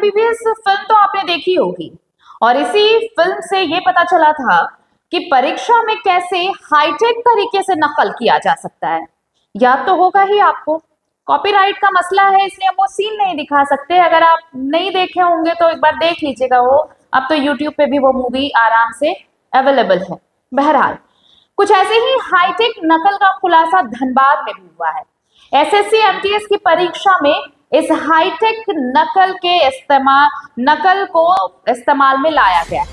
MBBS film तो आपने देखी होगी और इसी फिल्म से ये पता चला था कि परीक्षा में कैसे हाईटेक तरीके से नकल किया जा सकता है। याद तो होगा ही आपको। कॉपीराइट का मसला है इसलिए हम वो सीन नहीं दिखा सकते। अगर आप नहीं देखे होंगे तो एक बार देख लीजिएगा। वो अब तो यूट्यूब पे भी वो मूवी आराम से अवेलेबल है। बहरहाल कुछ ऐसे ही हाईटेक नकल का खुलासा धनबाद में भी हुआ है। एसएससी एमटीएस की परीक्षा में इस हाईटेक नकल को इस्तेमाल में लाया गया है।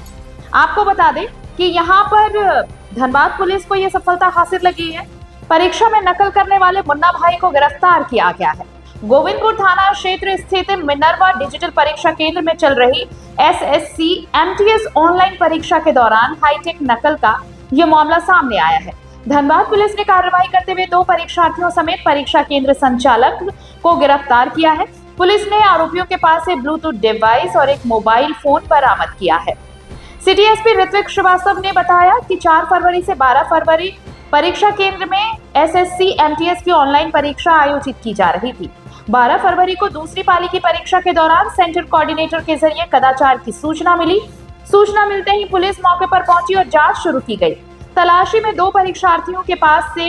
आपको बता दें कि यहाँ पर धनबाद पुलिस को यह सफलता हासिल लगी है। परीक्षा में नकल करने वाले मुन्ना भाई को गिरफ्तार किया गया है। गोविंदपुर थाना क्षेत्र स्थित मिनर्वा डिजिटल परीक्षा केंद्र में चल रही एसएससी एमटीएस ऑनलाइन परीक्षा के दौरान हाईटेक नकल का यह मामला सामने आया है। धनबाद पुलिस ने कार्रवाई करते हुए 2 परीक्षार्थियों समेत परीक्षा केंद्र संचालक को गिरफ्तार किया है। पुलिस ने आरोपियों के पास से ब्लूटूथ डिवाइस और एक मोबाइल फोन बरामद किया है। सिटी एसपी ऋत्विक श्रीवास्तव ने बताया कि 4 फरवरी से 12 फरवरी परीक्षा केंद्र में एसएससी एमटीएस की ऑनलाइन परीक्षा आयोजित की जा रही थी। 12 फरवरी को दूसरी पाली की परीक्षा के दौरान सेंटर कोऑर्डिनेटर के जरिए कदाचार की सूचना मिली। सूचना मिलते ही पुलिस मौके पर पहुंची और जांच शुरू की गई। तलाशी में 2 परीक्षार्थियों के पास से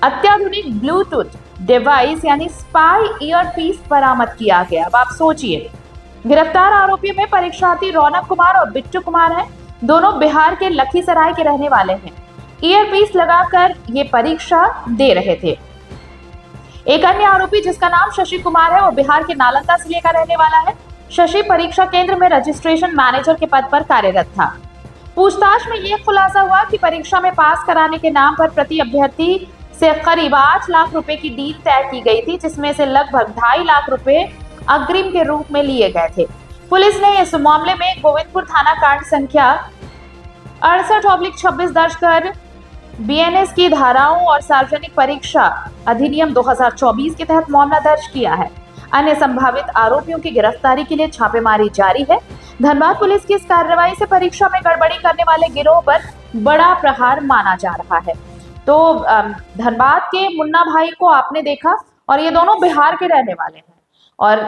अत्याधुनिक ब्लूटूथ डिवाइस यानी स्पाई ईयरपीस बरामद किया गया। अब आप सोचिए, गिरफ्तार आरोपियों में परीक्षार्थी रौनक कुमार और बिट्टू कुमार हैं। दोनों बिहार के लखीसराय के रहने वाले हैं। ईयरपीस लगाकर ये परीक्षा दे रहे थे। एक अन्य आरोपी जिसका नाम शशि कुमार है वो बिहार के नालंदा जिले का रहने वाला है। शशि परीक्षा केंद्र में रजिस्ट्रेशन मैनेजर के पद पर कार्यरत था। पूछताछ में यह खुलासा हुआ कि परीक्षा में पास कराने के नाम पर प्रति अभ्यर्थी से करीब 8 लाख रुपए की डील तय की गई थी, जिसमें से लगभग 2.5 लाख रुपए अग्रिम के रूप में लिए गए थे। पुलिस ने इस मामले में गोविंदपुर थाना कांड संख्या 68/26 दर्ज कर बीएनएस की धाराओं और सार्वजनिक परीक्षा अधिनियम 2024 के तहत मामला दर्ज किया है। अन्य संभावित आरोपियों की गिरफ्तारी के लिए छापेमारी जारी है। धनबाद पुलिस की इस कार्रवाई से परीक्षा में गड़बड़ी करने वाले गिरोह पर बड़ा प्रहार माना जा रहा है। तो धनबाद के मुन्ना भाई को आपने देखा और ये दोनों बिहार के रहने वाले हैं और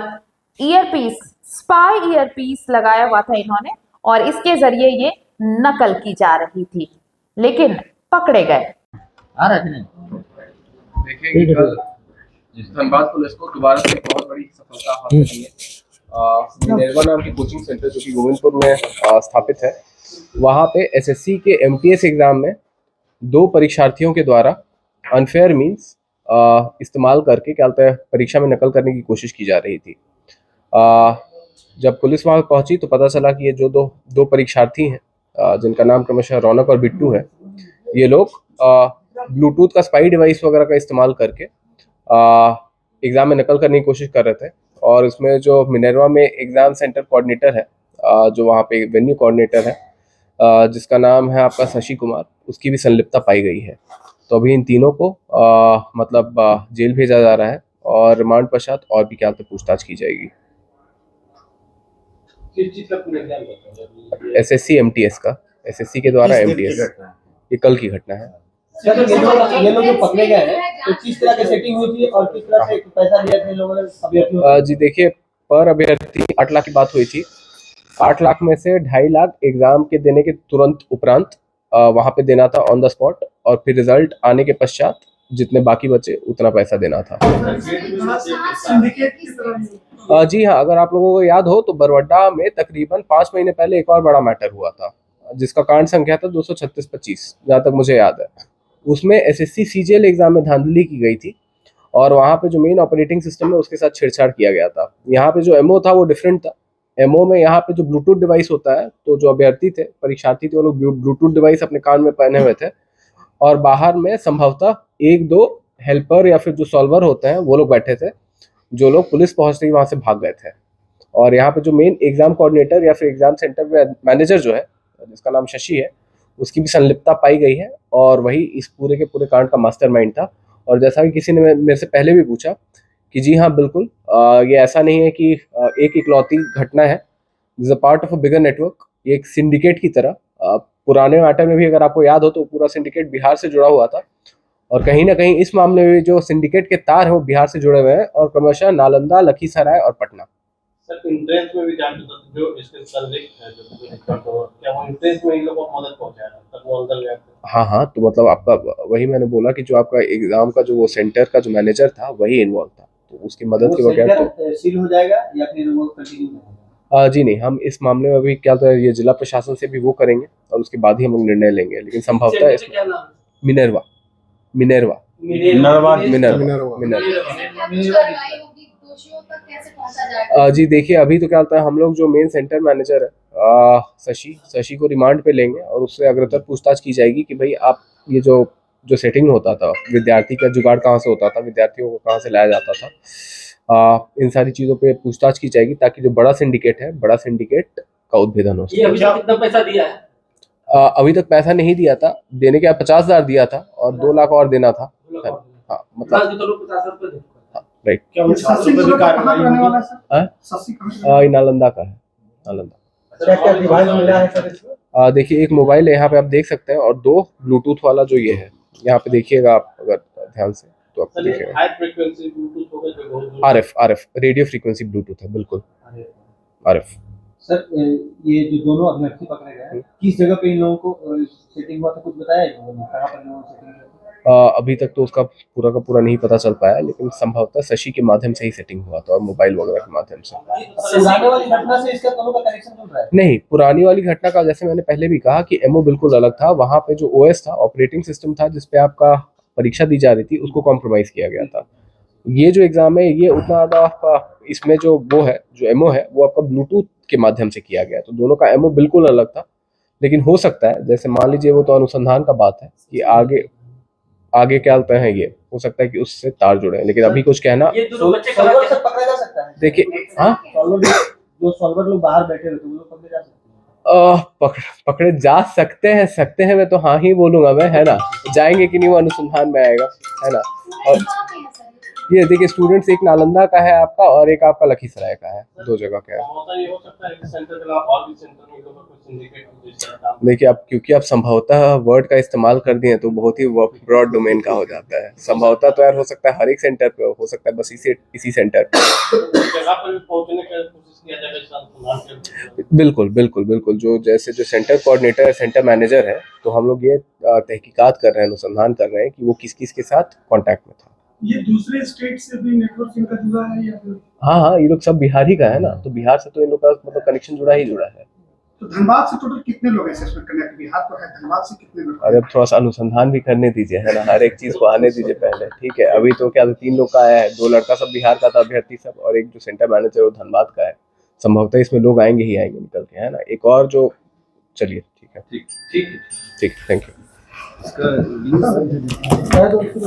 ईयरपीस स्पाई ईयरपीस लगाया हुआ था इन्होंने और इसके जरिए ये नकल की जा रही थी, लेकिन पकड़े गए। देखिए कल धनबाद पुलिस को दोबारा से बहुत बड़ी सफलता हासिल हुई है। मिनर्वा नाम की कोचिंग सेंटर जो कि गोविंदपुर में स्थापित है, वहाँ पे एसएससी के एमटीएस एग्जाम में 2 परीक्षार्थियों के द्वारा अनफेयर मीन्स इस्तेमाल करके क्या कहते हैं परीक्षा में नकल करने की कोशिश की जा रही थी। जब पुलिस वहाँ पहुंची तो पता चला कि ये जो दो परीक्षार्थी हैं जिनका नाम क्रमशः रौनक और बिट्टू है, ये लोग ब्लूटूथ का स्पाई डिवाइस वगैरह का इस्तेमाल करके एग्ज़ाम में नकल करने की कोशिश कर रहे थे। और इसमें जो मिनर्वा में एग्ज़ाम सेंटर कोऑर्डिनेटर है, जो वहाँ पे वेन्यू कोऑर्डिनेटर है जिसका नाम है आपका शशि कुमार, उसकी भी संलिप्तता पाई गई है। तो अभी इन तीनों को जेल भेजा जा रहा है और रिमांड पश्चात और भी क्या पूछताछ की जाएगी। एसएससी एमटीएस का, एसएससी के द्वारा एमटीएस, ये कल की घटना है। सर ये लोग जो पकड़े गए हैं तो किस तरह की सेटिंग हुई थी और किस तरह से पैसा लिया था इन लोगों ने अभ्यर्थियों? जी देखिए, पर अभ्यर्थी 8 लाख की बात हुई थी। 8 लाख में से 2.5 लाख एग्जाम के देने के तुरंत उपरांत वहां पे देना था ऑन द स्पॉट, और फिर रिजल्ट आने के पश्चात जितने बाकी बचे उतना पैसा देना था। जी हाँ, अगर आप लोगों को याद हो तो बरवड्डा में तकरीबन 5 महीने पहले एक और बड़ा मैटर हुआ था जिसका कांड संख्या था 236-25, जहाँ तक मुझे याद है। उसमें एसएससी सीजीएल एग्जाम में धांधली की गई थी और वहाँ पे जो मेन ऑपरेटिंग सिस्टम है उसके साथ छेड़छाड़ किया गया था। यहाँ पे जो एमओ था वो डिफरेंट था। एमओ में यहाँ पे जो ब्लूटूथ डिवाइस होता है, तो जो अभ्यर्थी थे, परीक्षार्थी थे, वो लोग ब्लूटूथ डिवाइस अपने कान में पहने हुए थे और बाहर में संभवतः 1-2 हेल्पर या फिर जो सॉल्वर होते हैं वो लोग बैठे थे, जो लोग पुलिस पहुंचते ही वहाँ से भाग गए थे। और यहाँ पे जो मेन एग्जाम कोऑर्डिनेटर या फिर एग्जाम सेंटर मैनेजर जो है, जिसका नाम शशि है, उसकी भी संलिप्तता पाई गई है और वही इस पूरे के पूरे कांड का मास्टरमाइंड था। और जैसा कि किसी ने मेरे से पहले भी पूछा कि जी हाँ बिल्कुल, ये ऐसा नहीं है कि एक इकलौती घटना है, this a part of a bigger network. ये एक सिंडिकेट की तरह, पुराने मैटर में भी अगर आपको याद हो तो पूरा सिंडिकेट बिहार से जुड़ा हुआ था और कहीं ना कहीं इस मामले में जो सिंडिकेट के तार हैं वो बिहार से जुड़े हुए हैं और क्रमशः नालंदा, लखीसराय और पटना। सर इंट्रेंस में भी जान जो इसके संदिग्ध है जो क्या वो इंट्रेंस में इन लोगों को मदद पहुंचाया तब वो अंदर गया था। हाँ हाँ, तो मतलब आपका वही मैंने बोला कि जो आपका एग्जाम का जो वो सेंटर का जो मैनेजर था वही इन्वॉल्व था, तो उसकी मदद के बगैर तो सेंटर सील हो जाएगा या फिर वो कंटिन्यू रहेगा? जी नहीं, हम इस मामले में अभी क्या होता है, ये जिला प्रशासन से भी वो करेंगे और उसके बाद ही हम लोग निर्णय लेंगे, लेकिन संभवतः इसमें क्या नाम मिनरवा मिनरवा मिनरवा जी देखिए, अभी तो क्या होता है, हम लोग जो मेन सेंटर मैनेजर है शशि को रिमांड पे लेंगे और उससे अग्रतर पूछताछ की जाएगी कि भाई आप ये जो जो सेटिंग होता था, विद्यार्थी का जुगाड़ कहाँ से होता था, विद्यार्थियों को कहाँ से लाया जाता था, इन सारी चीज़ों पे पूछताछ की जाएगी ताकि जो बड़ा सिंडिकेट है, बड़ा सिंडिकेट का उद्भेदन हो सके। ये अभी तक कितना पैसा दिया है? अभी तक पैसा नहीं दिया था, देने के 50,000 दिया था और 2 लाख और देना था। हाँ मतलब राइट। क्या वो छात्रों पर भी कार्रवाई होगी? ये नालंदा का है, नालंदा। क्या डिवाइस मिला है सर इसमें? देखिए एक मोबाइल है यहाँ पे आप देख सकते हैं और 2 ब्लूटूथ वाला जो ये है यहाँ पे देखिएगा आप अगर ध्यान से तो आप देखिएगा। हाई फ्रीक्वेंसी ब्लूटूथ होगा जो बहुत आरएफ रेडियो फ्रीक्वेंसी ब्लूटूथ है, बिल्कुल आरएफ। सर ये जो दोनों अभ्यर्थी पकड़े गए किस जगह पे इन लोगों को सेटिंग हुआ था, कुछ बताया इन लोगों ने कहाँ पर इन लोगों को सेटिंग हुआ था? अभी तक तो उसका पूरा का पूरा नहीं पता चल पाया, लेकिन संभवतः शशि के माध्यम से ही सेटिंग हुआ था और मोबाइल वगैरह के माध्यम से। पुराने वाली घटना से इसका दोनों का कनेक्शन जुड़ रहा है? नहीं, पुरानी वाली घटना का जैसे मैंने पहले भी कहा कि एमओ बिल्कुल अलग था, वहां पे जो ओएस था, ऑपरेटिंग सिस्टम था जिसपे आपका परीक्षा दी जा रही थी, उसको कॉम्प्रोमाइज किया गया था। ये जो एग्जाम है ये उतना ज्यादा, इसमें जो वो है जो एमओ है वो आपका ब्लूटूथ के माध्यम से किया गया, तो दोनों का एमओ बिल्कुल अलग था। लेकिन हो सकता है, जैसे मान लीजिए वो तो अनुसंधान का बात है कि आगे क्या होता है, ये हो सकता है कि उससे तार जुड़े हैं, लेकिन अभी कुछ कहना। सॉल्वर से पकड़ा जा सकता है? देखिए हाँ, जो सॉल्वर लोग बाहर बैठे हुए थे वो लोग पकड़े जा सकते हैं? पकड़े जा सकते हैं मैं तो हाँ ही बोलूंगा मैं, है ना। जाएंगे कि नहीं वो अनुसंधान में आएगा, है ना। और ये देखिए स्टूडेंट्स, एक नालंदा का है आपका और एक आपका लखीसराय का है, 2 जगह का है। ये हो सकता है कि सेंटर के अलावा और भी सेंटर में लोगों को सिंडिकेट देखिए आप, क्योंकि आप संभवतः वर्ड का इस्तेमाल कर दिए तो बहुत ही ब्रॉड डोमेन का हो जाता है। संभवतः तो यार हो सकता है हर एक सेंटर पे हो सकता है बस इसी सेंटर पे जगह पर भी पहुंचने की कोशिश किया जाएगा। बिल्कुल बिल्कुल बिल्कुल, जो जैसे जो सेंटर कोऑर्डिनेटर है, सेंटर मैनेजर है, तो हम लोग ये तहकीकात कर रहे हैं, अनुसंधान कर रहे हैं कि वो किस किस के साथ कांटेक्ट में था। ये दूसरे स्टेट से भी नेटवर्क इनका जुड़ा है या फिर? हाँ, ये लोग सब बिहार ही का है ना, तो बिहार से तो इन लोग का मतलब कनेक्शन जुड़ा है। तो धनबाद से टोटल कितने लोग ऐसे इसमें कनेक्ट? बिहार तो है, धनबाद से कितने लोग? अरे अब थोड़ा सा अनुसंधान भी करने दीजिए, है ना, हर एक चीज को आने दीजिए पहले, ठीक है। अभी तो क्या 3 लोग का आया है, 2 लड़का सब बिहार का था अभ्यर्थी सब, और एक जो सेंटर मैनेजर वो धनबाद का है। संभवतः इसमें लोग आएंगे ही आएंगे निकल के, है ना। एक और जो, चलिए ठीक है, ठीक ठीक, थैंक यू। इसका